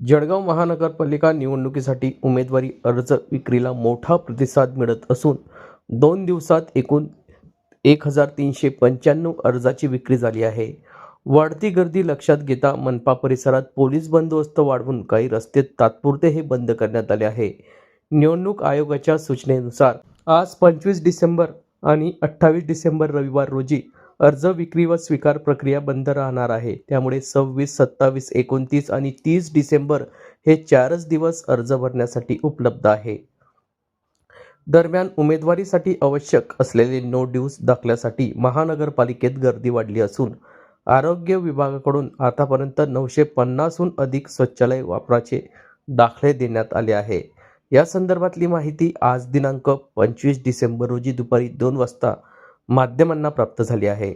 जळगाव महानगरपालिका निवडणुकीसाठी उमेदवारी अर्ज विक्रीला मोठा प्रतिसाद मिळत असून 2 दिवसात एकूण 1395 अर्जाची विक्री झाली आहे। वाढती गर्दी लक्षात घेता मनपा परिसरात पोलीस बंदोबस्त वाढवून काही रस्ते तात्पुरते हे बंद करण्यात आले आहे। निवडणूक आयोगाच्या सूचनेनुसार आज 25 डिसेंबर आणि 28 डिसेंबर रविवार रोजी अर्ज विक्री व स्वीकार प्रक्रिया बंद राहणार आहे। त्यामुळे 26, 27, 29 आणि 30 डिसेंबर हे 4च दिवस अर्ज भरण्यासाठी उपलब्ध आहे। दरम्यान उमेदवारीसाठी आवश्यक असलेले नो ड्यूज दाखल्यासाठी महानगरपालिकेत गर्दी वाढली असून आरोग्य विभागाकडून आतापर्यंत 950हून अधिक शौचालय वापराचे दाखले देण्यात आले आहे। या संदर्भातली माहिती आज दिनांक 25 डिसेंबर रोजी दुपारी 2 वाजता माध्यमांना प्राप्त झाली आहे।